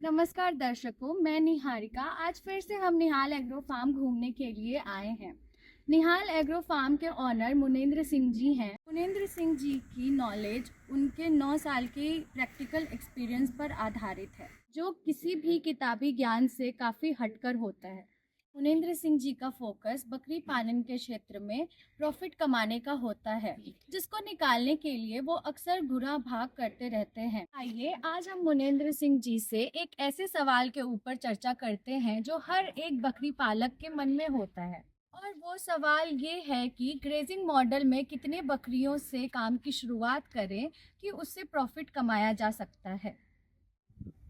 नमस्कार दर्शकों, मैं निहारिका। आज फिर से हम निहाल एग्रो फार्म घूमने के लिए आए हैं। निहाल एग्रो फार्म के ऑनर मुनेंद्र सिंह जी हैं। मुनेंद्र सिंह जी की नॉलेज उनके 9 साल के प्रैक्टिकल एक्सपीरियंस पर आधारित है, जो किसी भी किताबी ज्ञान से काफ़ी हटकर होता है। मुनेंद्र सिंह जी का फोकस बकरी पालन के क्षेत्र में प्रॉफिट कमाने का होता है, जिसको निकालने के लिए वो अक्सर घुरा भाग करते रहते हैं। आइए आज हम मुनेंद्र सिंह जी से एक ऐसे सवाल के ऊपर चर्चा करते हैं जो हर एक बकरी पालक के मन में होता है। और वो सवाल ये है कि ग्रेजिंग मॉडल में कितने बकरियों से काम की शुरुआत करें कि उससे प्रॉफिट कमाया जा सकता है।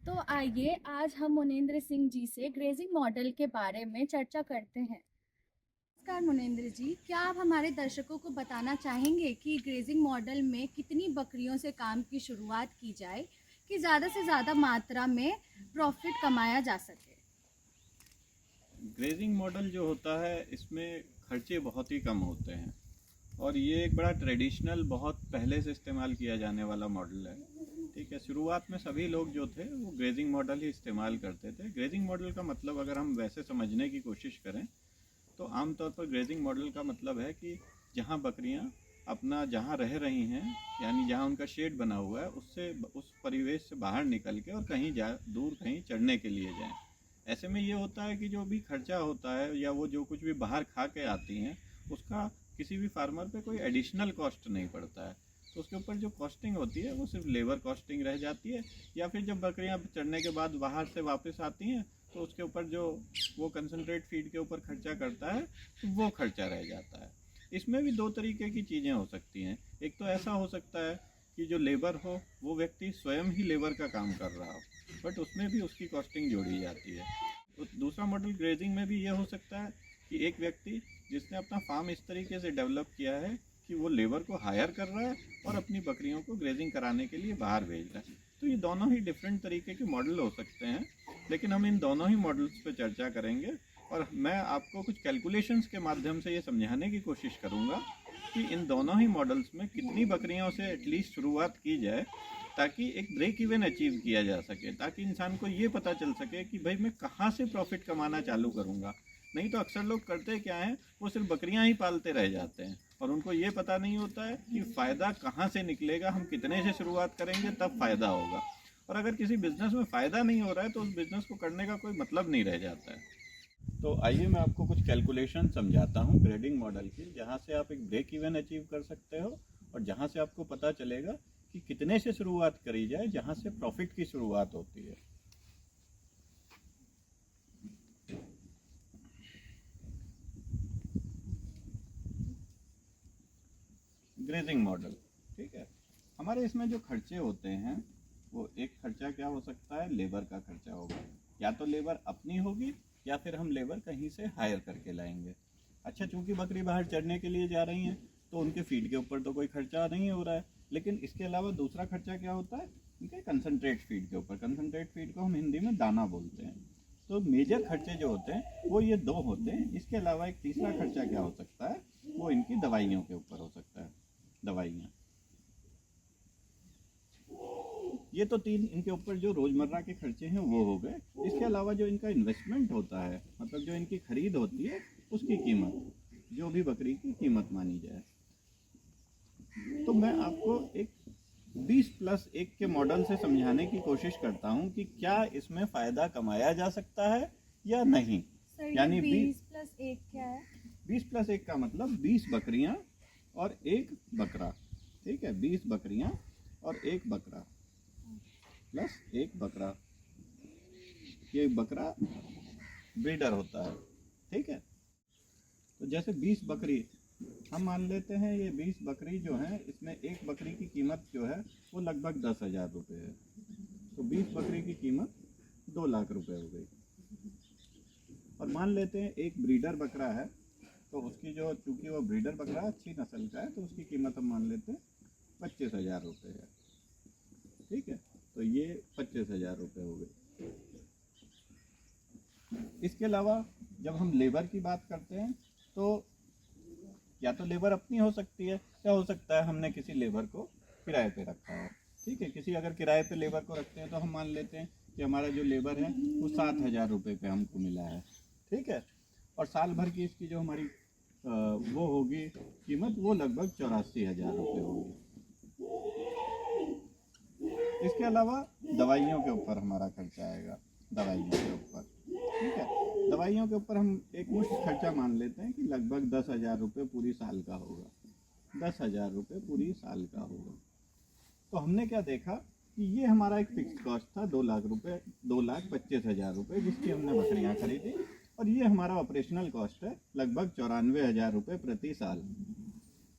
तो आइए आज हम मुनेंद्र सिंह जी से ग्रेजिंग मॉडल के बारे में चर्चा करते हैं। नमस्कार मुनेंद्र जी, क्या आप हमारे दर्शकों को बताना चाहेंगे कि ग्रेजिंग मॉडल में कितनी बकरियों से काम की शुरुआत की जाए कि ज़्यादा से ज़्यादा मात्रा में प्रॉफिट कमाया जा सके? ग्रेजिंग मॉडल जो होता है इसमें खर्चे बहुत ही कम होते हैं और ये एक बड़ा ट्रेडिशनल, बहुत पहले से इस्तेमाल किया जाने वाला मॉडल है। ठीक है, शुरुआत में सभी लोग जो थे वो ग्रेजिंग मॉडल ही इस्तेमाल करते थे। ग्रेजिंग मॉडल का मतलब अगर हम वैसे समझने की कोशिश करें तो आमतौर पर ग्रेजिंग मॉडल का मतलब है कि जहाँ बकरियाँ अपना जहाँ रह रही हैं, यानी जहाँ उनका शेड बना हुआ है, उससे उस परिवेश से बाहर निकल के और कहीं दूर कहीं चढ़ने के लिए जाएं। ऐसे में ये होता है कि जो भी खर्चा होता है या वो जो कुछ भी बाहर खा के आती हैं, उसका किसी भी फार्मर पे कोई एडिशनल कॉस्ट नहीं पड़ता है। तो उसके ऊपर जो कॉस्टिंग होती है वो सिर्फ लेबर कॉस्टिंग रह जाती है, या फिर जब बकरियां चढ़ने के बाद बाहर से वापस आती हैं तो उसके ऊपर जो वो कंसनट्रेट फीड के ऊपर खर्चा करता है तो वो खर्चा रह जाता है। इसमें भी दो तरीके की चीज़ें हो सकती हैं। एक तो ऐसा हो सकता है कि जो लेबर हो वो व्यक्ति स्वयं ही लेबर का काम कर रहा हो, बट उसमें भी उसकी कॉस्टिंग जोड़ी जाती है। तो दूसरा मॉडल ग्रेजिंग में भी ये हो सकता है कि एक व्यक्ति जिसने अपना फार्म इस तरीके से डेवलप किया है कि वो लेबर को हायर कर रहा है और अपनी बकरियों को ग्रेजिंग कराने के लिए बाहर भेज रहा है। तो ये दोनों ही डिफरेंट तरीके के मॉडल हो सकते हैं, लेकिन हम इन दोनों ही मॉडल्स पे चर्चा करेंगे और मैं आपको कुछ कैलकुलेशंस के माध्यम से ये समझाने की कोशिश करूँगा कि इन दोनों ही मॉडल्स में कितनी बकरियों से एटलीस्ट शुरुआत की जाए ताकि एक ब्रेक इवन अचीव किया जा सके, ताकि इंसान को ये पता चल सके कि भाई मैं कहाँ से प्रॉफिट कमाना चालू करूँगा। नहीं तो अक्सर लोग करते क्या हैं, वो सिर्फ बकरियां ही पालते रह जाते हैं और उनको ये पता नहीं होता है कि फ़ायदा कहाँ से निकलेगा, हम कितने से शुरुआत करेंगे तब फ़ायदा होगा। और अगर किसी बिज़नेस में फ़ायदा नहीं हो रहा है तो उस बिज़नेस को करने का कोई मतलब नहीं रह जाता है। तो आइए मैं आपको कुछ कैलकुलेशन समझाता हूँ ग्रेडिंग मॉडल की, जहाँ से आप एक ब्रेक इवन अचीव कर सकते हो और जहाँ से आपको पता चलेगा कि कितने से शुरुआत करी जाए, जहाँ से प्रॉफिट की शुरुआत होती है। ग्रेजिंग मॉडल, ठीक है। हमारे इसमें जो खर्चे होते हैं वो एक खर्चा क्या हो सकता है, लेबर का खर्चा होगा। या तो लेबर अपनी होगी या फिर हम लेबर कहीं से हायर करके लाएंगे। अच्छा, चूंकि बकरी बाहर चढ़ने के लिए जा रही हैं तो उनके फीड के ऊपर तो कोई खर्चा नहीं हो रहा है, लेकिन इसके अलावा दूसरा खर्चा क्या होता है, उनके कंसनट्रेट फीड के ऊपर। कंसनट्रेट फीड को हम हिंदी में दाना बोलते हैं। तो मेजर खर्चे जो होते हैं वो ये दो होते हैं। इसके अलावा एक तीसरा खर्चा क्या हो सकता है, वो इनकी दवाइयों के ऊपर हो सकता है। दवाइयाँ, ये तो तीन इनके ऊपर जो रोजमर्रा के खर्चे हैं वो हो गए। इसके अलावा जो इनका इन्वेस्टमेंट होता है, मतलब जो इनकी खरीद होती है उसकी कीमत, जो भी बकरी की कीमत मानी जाए। तो मैं आपको एक 20+1 के मॉडल से समझाने की कोशिश करता हूँ कि क्या इसमें फायदा कमाया जा सकता है या नहीं। सर, यानी 20+1 क्या है? 20+1 का मतलब 20 बकरियां और एक बकरा। ठीक है, 20 बकरियां और एक बकरा प्लस एक बकरा। ये बकरा ब्रीडर होता है। ठीक है, तो जैसे 20 बकरी हम मान लेते हैं, ये 20 बकरी जो है इसमें एक बकरी की कीमत जो है वो लगभग 10,000 रुपये है। तो 20 बकरी की कीमत 2 लाख रुपए हो गई। और मान लेते हैं एक ब्रीडर बकरा है, तो उसकी जो, चूंकि वो ब्रीडर बकरा अच्छी नस्ल का है, तो उसकी कीमत हम मान लेते हैं 25,000 रुपये है। ठीक है, तो ये 25,000 रुपये हो गए। इसके अलावा जब हम लेबर की बात करते हैं तो या तो लेबर अपनी हो सकती है, या हो सकता है हमने किसी लेबर को किराए पे रखा हो। ठीक है, किसी अगर किराए पे लेबर को रखते हैं तो हम मान लेते हैं कि हमारा जो लेबर है वो 7,000 रुपये पे हमको मिला है, ठीक है। और साल भर की इसकी जो हमारी वो होगी कीमत, वो लगभग 84,000 रुपये होगी। इसके अलावा दवाइयों के ऊपर हमारा खर्चा आएगा, दवाइयों के ऊपर, ठीक है। दवाइयों के ऊपर हम एक मुश्त खर्चा मान लेते हैं कि लगभग 10,000 रुपये पूरी साल का होगा, 10,000 रुपये पूरी साल का होगा। तो हमने क्या देखा कि ये हमारा एक फिक्स कॉस्ट था 2 लाख रुपये, 2,25,000 रुपये, जिसकी हमने बकरियाँ खरीदी। और ये हमारा ऑपरेशनल कॉस्ट है लगभग 94,000 रुपये प्रति साल,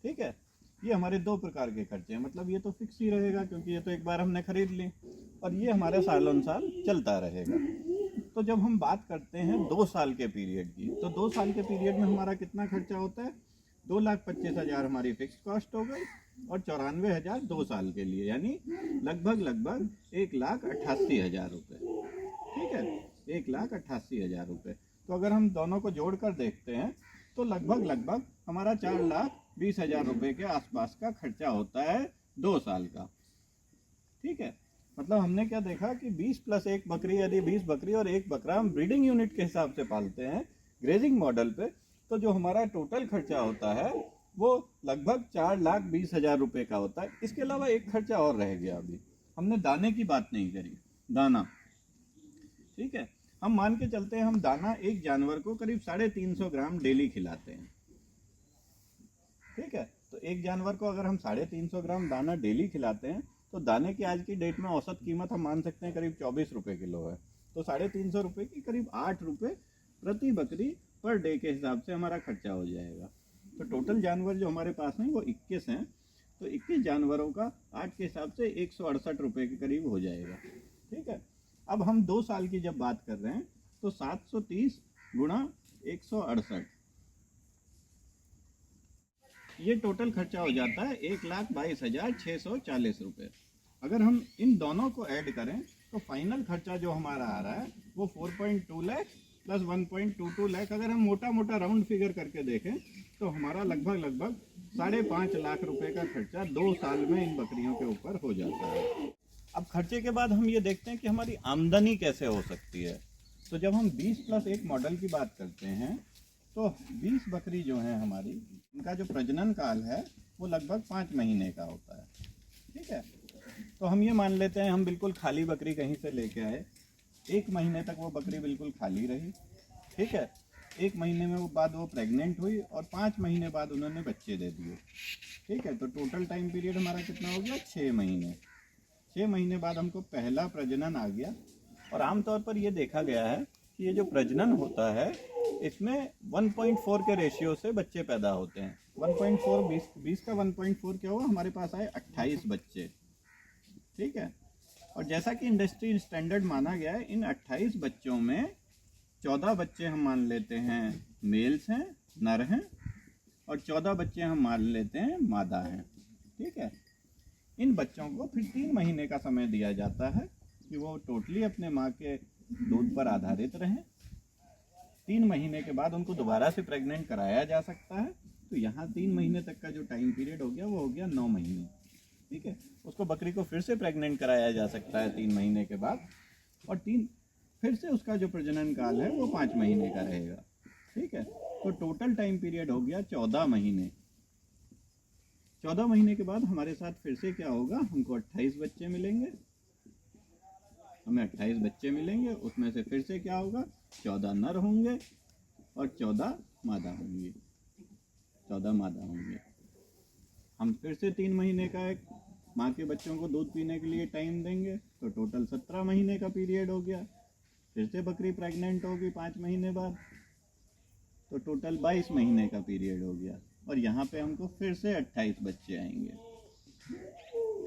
ठीक है। ये हमारे दो प्रकार के खर्चे हैं, मतलब ये तो फिक्स ही रहेगा क्योंकि ये तो एक बार हमने खरीद ली, और ये हमारे सालों साल चलता रहेगा। तो जब हम बात करते हैं 2 साल के पीरियड की, तो 2 साल के पीरियड में हमारा कितना खर्चा होता है? 2,25,000 हमारी फिक्स कॉस्ट हो गई और 94,000 2 साल के लिए, यानी लगभग 1,88,000 रुपये, ठीक है, 1,88,000 रुपये। तो अगर हम दोनों को जोड़ कर देखते हैं तो लगभग हमारा 4,20,000 रुपये के आसपास का खर्चा होता है 2 साल का, ठीक है। मतलब हमने क्या देखा कि 20 + 1 बकरी, यदि 20 बकरी और 1 बकरा हम ब्रीडिंग यूनिट के हिसाब से पालते हैं ग्रेजिंग मॉडल पे, तो जो हमारा टोटल खर्चा होता है वो लगभग 4,20,000 रुपये का होता है। इसके अलावा एक खर्चा और रह गया, अभी हमने दाने की बात नहीं करी, दाना, ठीक है। हम मान के चलते हैं हम दाना एक जानवर को करीब 350 ग्राम डेली खिलाते हैं, ठीक है। तो एक जानवर को अगर हम 350 ग्राम दाना डेली खिलाते हैं तो दाने की आज की डेट में औसत कीमत हम मान सकते हैं करीब 24 रुपये किलो है। तो 350 रुपये की करीब 8 रुपये प्रति बकरी पर डे के हिसाब से हमारा खर्चा हो जाएगा। तो टोटल जानवर जो हमारे पास हैं वो 21 हैं, तो 21 जानवरों का 8 के हिसाब से 168 रुपये के करीब हो जाएगा, ठीक है। अब हम 2 साल की जब बात कर रहे हैं तो 730 गुणा 168, ये टोटल खर्चा हो जाता है 1,22,640 रुपये। अगर हम इन दोनों को ऐड करें तो फाइनल खर्चा जो हमारा आ रहा है वो 4.2 लाख प्लस 1.22 लाख, अगर हम मोटा राउंड फिगर करके देखें तो हमारा लगभग 5.5 लाख रुपए का खर्चा 2 साल में इन बकरियों के ऊपर हो जाता है। अब खर्चे के बाद हम ये देखते हैं कि हमारी आमदनी कैसे हो सकती है। तो जब हम 20 + 1 मॉडल की बात करते हैं तो 20 बकरी जो है हमारी, इनका जो प्रजनन काल है वो लगभग 5 महीने का होता है, ठीक है। तो हम ये मान लेते हैं हम बिल्कुल खाली बकरी कहीं से लेके आए, 1 महीने तक वो बकरी बिल्कुल खाली रही, ठीक है। 1 महीने में बाद वो प्रेग्नेंट हुई और 5 महीने बाद उन्होंने बच्चे दे दिए, ठीक है। तो टोटल टाइम पीरियड हमारा कितना हो गया? 6 महीने। 6 महीने बाद हमको पहला प्रजनन आ गया। और आमतौर पर ये देखा गया है कि ये जो प्रजनन होता है इसमें 1.4 के रेशियो से बच्चे पैदा होते हैं। 1.4 20 का 1.4 क्या हुआ? हमारे पास आए 28 बच्चे, ठीक है। और जैसा कि इंडस्ट्री स्टैंडर्ड माना गया है, इन 28 बच्चों में 14 बच्चे हम मान लेते हैं मेल्स हैं, नर हैं, और 14 बच्चे हम मान लेते हैं मादा हैं, ठीक है। इन बच्चों को फिर 3 महीने का समय दिया जाता है कि वो टोटली अपने माँ के दूध पर आधारित रहें। 3 महीने के बाद उनको दोबारा से प्रेग्नेंट कराया जा सकता है। तो यहाँ 3 महीने तक का जो टाइम पीरियड हो गया वो हो गया 9 महीने, ठीक है। उसको बकरी को फिर से प्रेग्नेंट कराया जा सकता है 3 महीने के बाद, और फिर से उसका जो प्रजनन काल है वो 5 महीने का रहेगा, ठीक है। तो टोटल टाइम पीरियड हो गया 14 महीने। 14 महीने के बाद हमारे साथ फिर से क्या होगा? हमको 28 बच्चे मिलेंगे, हमें 28 बच्चे मिलेंगे। उसमें से फिर से क्या होगा? 14 नर होंगे और 14 मादा होंगी, 14 मादा होंगे। हम फिर से 3 महीने का एक माँ के बच्चों को दूध पीने के लिए टाइम देंगे, तो टोटल 17 महीने का पीरियड हो गया। फिर से बकरी प्रेग्नेंट होगी 5 महीने बाद, तो टोटल 22 महीने का पीरियड हो गया। और यहाँ पे हमको फिर से 28 बच्चे आएंगे,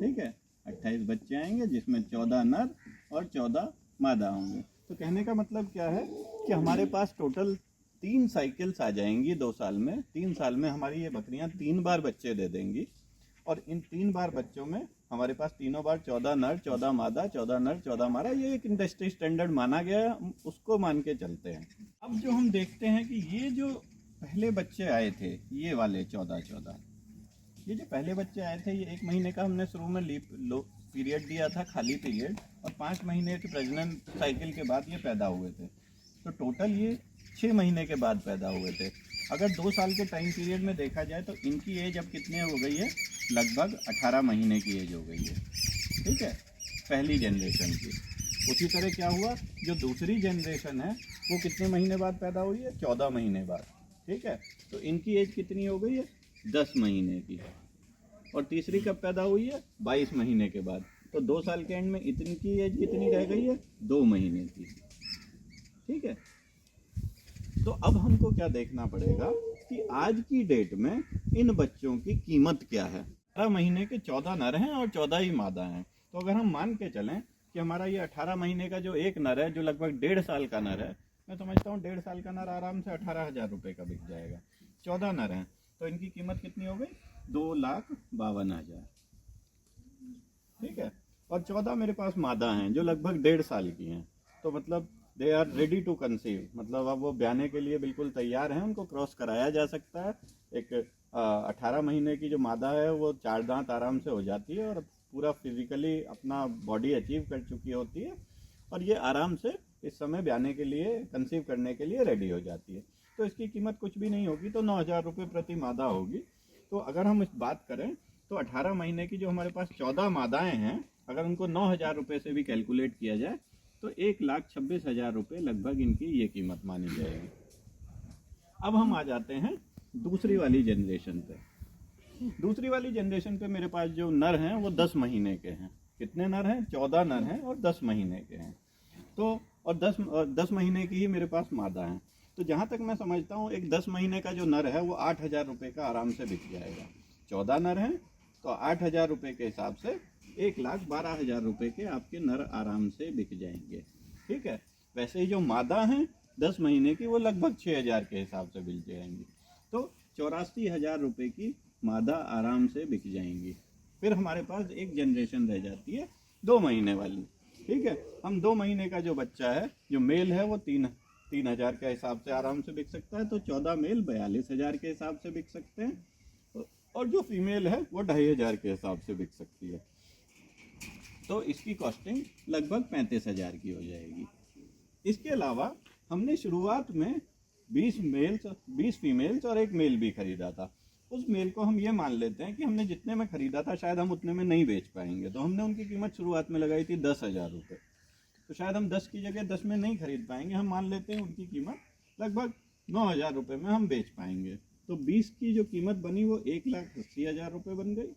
ठीक है। 28 बच्चे आएंगे जिसमें 14 नर और 14 मादा होंगे। तो कहने का मतलब क्या है कि हमारे पास टोटल 3 साइकिल्स आ जाएंगी 2 साल में। 3 साल में हमारी ये बकरियां 3 बार बच्चे दे देंगी, और इन 3 बार बच्चों में हमारे पास तीनों बार 14 नर 14 मादा, 14 नर 14 मादा, ये एक इंडस्ट्री स्टैंडर्ड माना गया है, उसको मान के चलते हैं। अब जो हम देखते हैं कि ये जो पहले बच्चे आए थे, ये वाले 14, ये जो पहले बच्चे आए थे, ये 1 महीने का हमने शुरू में पीरियड दिया था, खाली पीरियड, और 5 महीने के प्रजनन साइकिल के बाद ये पैदा हुए थे। तो टोटल ये 6 महीने के बाद पैदा हुए थे। अगर 2 साल के टाइम पीरियड में देखा जाए तो इनकी एज अब कितने हो गई है, लगभग 18 महीने की एज हो गई है। ठीक है, पहली जनरेशन की। उसी तरह क्या हुआ, जो दूसरी जनरेशन है वो कितने महीने बाद पैदा हुई है, 14 महीने बाद। ठीक है, तो इनकी एज कितनी हो गई है, 10 महीने की। और तीसरी कब पैदा हुई है, 22 महीने के बाद। तो 2 साल के एंड में इतनी की एज कितनी रह गई है, 2 महीने की। ठीक है, तो अब हमको क्या देखना पड़ेगा कि आज की डेट में इन बच्चों की कीमत क्या है। 18 महीने के 14 नर हैं और 14 ही मादा हैं। तो अगर हम मान के चलें कि हमारा ये 18 महीने का जो एक नर है, जो लगभग 1.5 साल का नर है, मैं समझता हूँ 1.5 साल का नर आराम से 18,000 रुपये का बिक जाएगा। 14 नर हैं तो इनकी कीमत कितनी हो गई, 2,52,000। ठीक है, और 14 मेरे पास मादा हैं जो लगभग 1.5 साल की हैं। तो मतलब they are ready to conceive, मतलब अब वो ब्याने के लिए बिल्कुल तैयार हैं, उनको क्रॉस कराया जा सकता है। एक 18 महीने की जो मादा है वो 4 दांत आराम से हो जाती है और पूरा फिजिकली अपना बॉडी अचीव कर चुकी होती है, और ये आराम से इस समय ब्याने के लिए, कंसीव करने के लिए रेडी हो जाती है। तो इसकी कीमत कुछ भी नहीं होगी, तो 9,000 रुपये प्रति मादा होगी। तो अगर हम इस बात करें तो 18 महीने की जो हमारे पास 14 मादाएं हैं, अगर उनको 9,000 रुपये से भी कैलकुलेट किया जाए तो 1,26,000 रुपये लगभग इनकी ये कीमत मानी जाएगी। अब हम आ जाते हैं दूसरी वाली जनरेशन पे। दूसरी वाली जनरेशन पे मेरे पास जो नर हैं वो 10 महीने के हैं। कितने नर हैं, 14 नर हैं और 10 महीने के हैं। तो और 10 महीने की ही मेरे पास मादा हैं। तो जहाँ तक मैं समझता हूँ एक 10 महीने का जो नर है वो 8,000 रुपये का आराम से बिक जाएगा। 14 नर हैं तो 8,000 रुपये के हिसाब से 1,12,000 रुपये के आपके नर आराम से बिक जाएंगे। ठीक है, वैसे ही जो मादा हैं 10 महीने की वो लगभग 6,000 के हिसाब से बिक जाएंगी। तो 84,000 रुपये की मादा आराम से बिक जाएंगी। फिर हमारे पास एक जनरेशन रह जाती है 2 महीने वाली। ठीक है, हम 2 महीने का जो बच्चा है, जो मेल है वो 3,000 के हिसाब से आराम से बिक सकता है। तो 14 मेल 42,000 के हिसाब से बिक सकते हैं, और जो फीमेल है वो 2,500 के हिसाब से बिक सकती है। तो इसकी कॉस्टिंग लगभग 35,000 की हो जाएगी। इसके अलावा हमने शुरुआत में 20 फीमेल्स और एक मेल भी खरीदा था। उस मेल को हम ये मान लेते हैं कि हमने जितने में खरीदा था शायद हम उतने में नहीं बेच पाएंगे, तो हमने उनकी कीमत शुरुआत में लगाई थी 10,000 रुपये। तो शायद हम 10 की जगह 10 में नहीं खरीद पाएंगे, हम मान लेते हैं उनकी कीमत लगभग 9,000 रुपये में हम बेच पाएंगे। तो 20 की जो कीमत बनी वो 1,80,000 रुपये बन गई,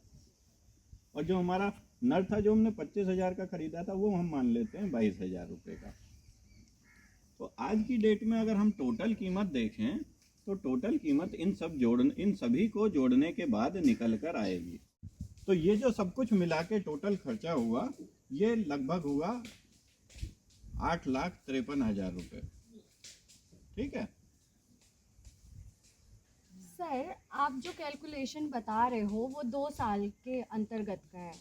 और जो हमारा नर था जो हमने 25,000 का खरीदा था वो हम मान लेते हैं 22,000 रुपये का। तो आज की डेट में अगर हम टोटल कीमत देखें तो टोटल कीमत इन सभी को जोड़ने के बाद निकल कर आएगी। तो ये जो सब कुछ मिला के टोटल खर्चा हुआ ये लगभग हुआ 8,53,000 रुपये। ठीक है सर, आप जो कैलकुलेशन बता रहे हो वो 2 साल के अंतर्गत का है,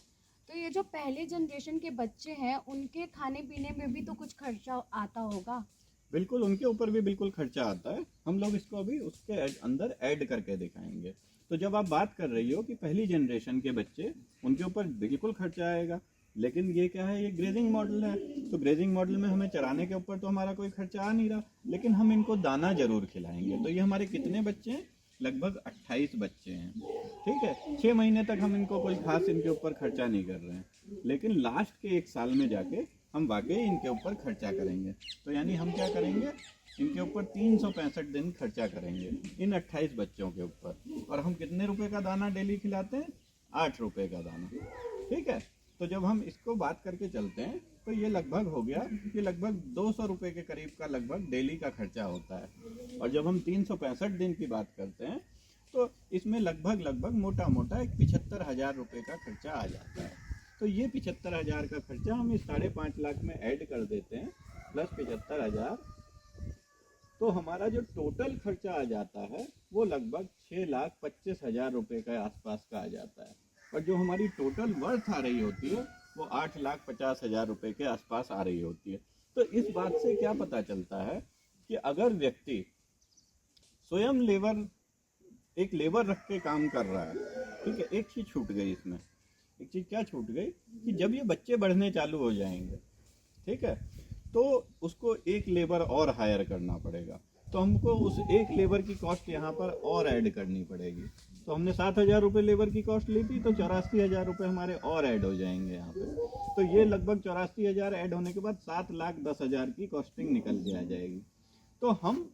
तो ये जो पहले जनरेशन के बच्चे हैं उनके खाने पीने में भी तो कुछ खर्चा आता होगा। बिल्कुल, उनके ऊपर भी बिल्कुल खर्चा आता है। हम लोग इसको अभी उसके अंदर ऐड करके दिखाएंगे। तो जब आप बात कर रही हो कि पहली जनरेशन के बच्चे, उनके ऊपर बिल्कुल खर्चा आएगा, लेकिन ये क्या है, ये ग्रेजिंग मॉडल है। तो ग्रेजिंग मॉडल में हमें चराने के ऊपर तो हमारा कोई खर्चा आ नहीं रहा, लेकिन हम इनको दाना जरूर खिलाएंगे। तो ये हमारे कितने बच्चे हैं, लगभग 28 बच्चे हैं। ठीक है, 6 महीने तक हम इनको कोई खास इनके ऊपर खर्चा नहीं कर रहे हैं, लेकिन लास्ट के 1 साल में जाके हम वाकई इनके ऊपर खर्चा करेंगे। तो यानी हम क्या करेंगे, इनके ऊपर 365 दिन खर्चा करेंगे इन 28 बच्चों के ऊपर। और हम कितने रुपए का दाना डेली खिलाते हैं, 8 रुपए का दाना। ठीक है, तो जब हम इसको बात करके चलते हैं तो ये लगभग हो गया कि लगभग 200 रुपये के करीब का लगभग डेली का खर्चा होता है। और जब हम 365 दिन की बात करते हैं तो इसमें लगभग मोटा मोटा एक 75,000 रुपये का खर्चा आ जाता है। तो ये 75,000 का खर्चा हम इस 5.5 लाख में ऐड कर देते हैं, प्लस 75,000, तो हमारा जो टोटल खर्चा आ जाता है वो लगभग 6,25,000 रुपये के आसपास का आ जाता है। और जो हमारी टोटल वर्थ आ रही होती है वो 8,50,000 रुपये के आसपास आ रही होती है। तो इस बात से क्या पता चलता है कि अगर व्यक्ति स्वयं एक लेबर रख के काम कर रहा है, ठीक है, एक चीज छूट गई इसमें, एक चीज़ क्या छूट गई कि जब ये बच्चे बढ़ने चालू हो जाएंगे, ठीक है, तो उसको एक लेबर और हायर करना पड़ेगा, तो हमको उस एक लेबर की कॉस्ट यहाँ पर और ऐड करनी पड़ेगी। तो हमने 7,000 रुपये लेबर की कॉस्ट ली थी, तो 84,000 रुपये हमारे और ऐड हो जाएंगे यहाँ पे। तो ये लगभग 84,000 ऐड होने के बाद 7,10,000 की कॉस्टिंग निकल के आ जाएगी। तो हम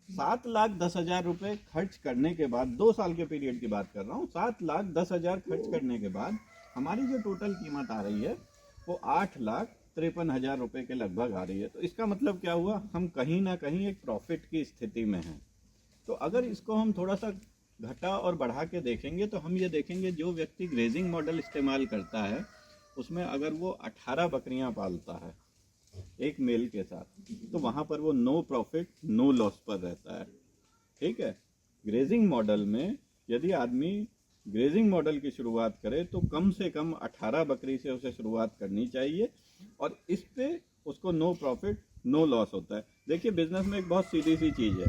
7,10,000 रुपये खर्च करने के बाद, 2 साल के पीरियड की बात कर रहा हूँ, 7,10,000 खर्च करने के बाद हमारी जो टोटल कीमत आ रही है वो 8,53,000 रुपये के लगभग आ रही है। तो इसका मतलब क्या हुआ, हम कहीं ना कहीं एक प्रॉफिट की स्थिति में हैं। तो अगर इसको हम थोड़ा सा घटा और बढ़ा के देखेंगे तो हम ये देखेंगे, जो व्यक्ति ग्रेजिंग मॉडल इस्तेमाल करता है उसमें अगर वो 18 बकरियां पालता है एक मेल के साथ, तो वहाँ पर वो नो प्रॉफिट नो लॉस पर रहता है, ठीक है। ग्रेजिंग मॉडल में यदि आदमी ग्रेजिंग मॉडल की शुरुआत करे तो कम से कम 18 बकरी से उसे शुरुआत करनी चाहिए, और इस पे उसको नो प्रॉफिट नो लॉस होता है। देखिए, बिजनेस में एक बहुत सीधी सी चीज़ है,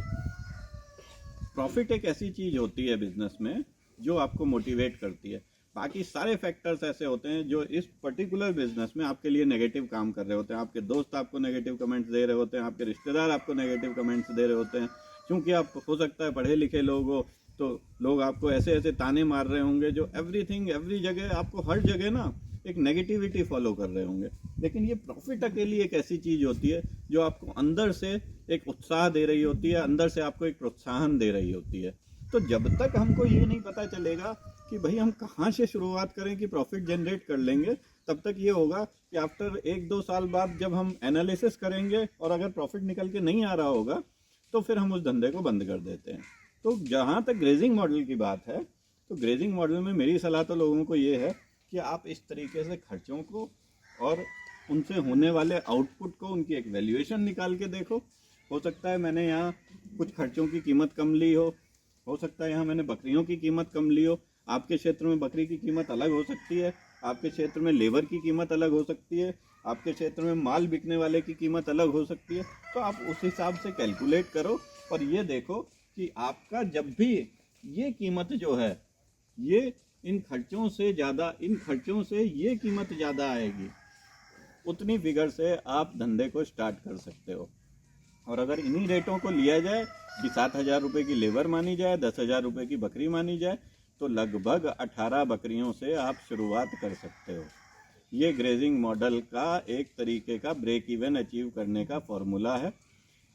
प्रॉफिट एक ऐसी चीज़ होती है बिजनेस में जो आपको मोटिवेट करती है। बाकी सारे फैक्टर्स ऐसे होते हैं जो इस पर्टिकुलर बिजनेस में आपके लिए नेगेटिव काम कर रहे होते हैं। आपके दोस्त आपको नेगेटिव कमेंट्स दे रहे होते हैं, आपके रिश्तेदार आपको नेगेटिव कमेंट्स दे रहे होते हैं, क्योंकि आप हो सकता है पढ़े लिखे लोग हो, तो लोग आपको ऐसे ऐसे ताने मार रहे होंगे जो एवरीथिंग एवरी जगह आपको हर जगह ना एक नेगेटिविटी फॉलो कर रहे होंगे। लेकिन ये प्रॉफिट अकेली एक ऐसी चीज़ होती है जो आपको अंदर से एक उत्साह दे रही होती है, अंदर से आपको एक प्रोत्साहन दे रही होती है। तो जब तक हमको ये नहीं पता चलेगा कि भाई हम कहाँ से शुरुआत करें कि प्रॉफिट जनरेट कर लेंगे, तब तक ये होगा कि आफ्टर 1-2 साल बाद जब हम एनालिसिस करेंगे और अगर प्रॉफिट निकल के नहीं आ रहा होगा तो फिर हम उस धंधे को बंद कर देते हैं। तो जहाँ तक ग्रेजिंग मॉडल की बात है, तो ग्रेजिंग मॉडल में मेरी सलाह तो लोगों को ये है कि आप इस तरीके से खर्चों को और उनसे होने वाले आउटपुट को, उनकी एक वैल्यूएशन निकाल के देखो। हो सकता है मैंने यहाँ कुछ खर्चों की कीमत कम ली हो सकता है यहाँ मैंने बकरियों की कीमत कम ली हो। आपके क्षेत्र में बकरी की कीमत अलग हो सकती है, आपके क्षेत्र में लेबर की कीमत अलग हो सकती है, आपके क्षेत्र में माल बिकने वाले की कीमत अलग हो सकती है। तो आप उस हिसाब से कैलकुलेट करो और ये देखो कि आपका जब भी ये कीमत जो है ये इन खर्चों से ये कीमत ज़्यादा आएगी, उतनी फिगर से आप धंधे को स्टार्ट कर सकते हो। और अगर इन्हीं रेटों को लिया जाए कि 7,000 रुपये की लेबर मानी जाए, 10,000 रुपये की बकरी मानी जाए, तो लगभग 18 बकरियों से आप शुरुआत कर सकते हो। ये ग्रेजिंग मॉडल का एक तरीके का ब्रेक इवन अचीव करने का फॉर्मूला है।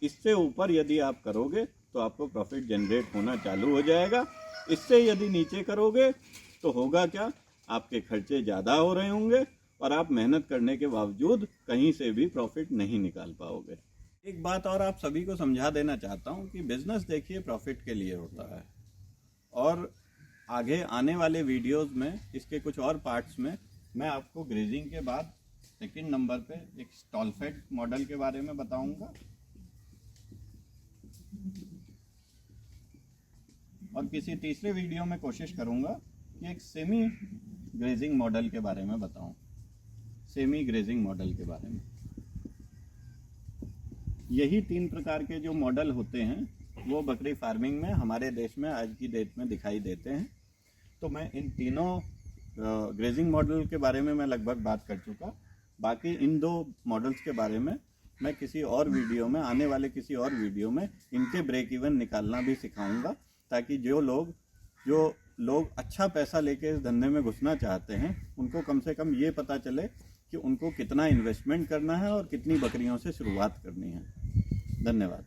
इससे ऊपर यदि आप करोगे तो आपको प्रॉफिट जनरेट होना चालू हो जाएगा। इससे यदि नीचे करोगे तो होगा क्या, आपके खर्चे ज़्यादा हो रहे होंगे और आप मेहनत करने के बावजूद कहीं से भी प्रॉफिट नहीं निकाल पाओगे। एक बात और आप सभी को समझा देना चाहता हूँ कि बिजनेस देखिए प्रॉफिट के लिए होता है, और आगे आने वाले वीडियोस में इसके कुछ और पार्ट्स में मैं आपको ग्रेजिंग के बाद सेकंड नंबर पे एक स्टॉल फेड मॉडल के बारे में बताऊंगा, और किसी तीसरे वीडियो में कोशिश करूंगा कि एक सेमी ग्रेजिंग मॉडल के बारे में बताऊं, सेमी ग्रेजिंग मॉडल के बारे में। यही 3 प्रकार के जो मॉडल होते हैं वो बकरी फार्मिंग में हमारे देश में आज की डेट में दिखाई देते हैं। तो मैं इन तीनों ग्रेजिंग मॉडल के बारे में मैं लगभग बात कर चुका। बाकी इन 2 मॉडल्स के बारे में मैं किसी और वीडियो में, आने वाले किसी और वीडियो में इनके ब्रेक इवन निकालना भी सिखाऊंगा, ताकि जो लोग अच्छा पैसा लेके इस धंधे में घुसना चाहते हैं उनको कम से कम ये पता चले कि उनको कितना इन्वेस्टमेंट करना है और कितनी बकरियों से शुरुआत करनी है। धन्यवाद।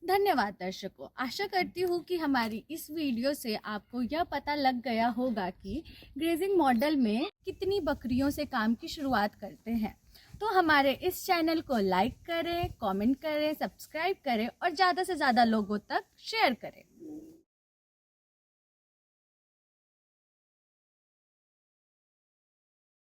धन्यवाद दर्शकों। आशा करती हूँ कि हमारी इस वीडियो से आपको यह पता लग गया होगा कि ग्रेजिंग मॉडल में कितनी बकरियों से काम की शुरुआत करते हैं। तो हमारे इस चैनल को लाइक करें, कमेंट करें, सब्सक्राइब करें और ज़्यादा से ज़्यादा लोगों तक शेयर करें।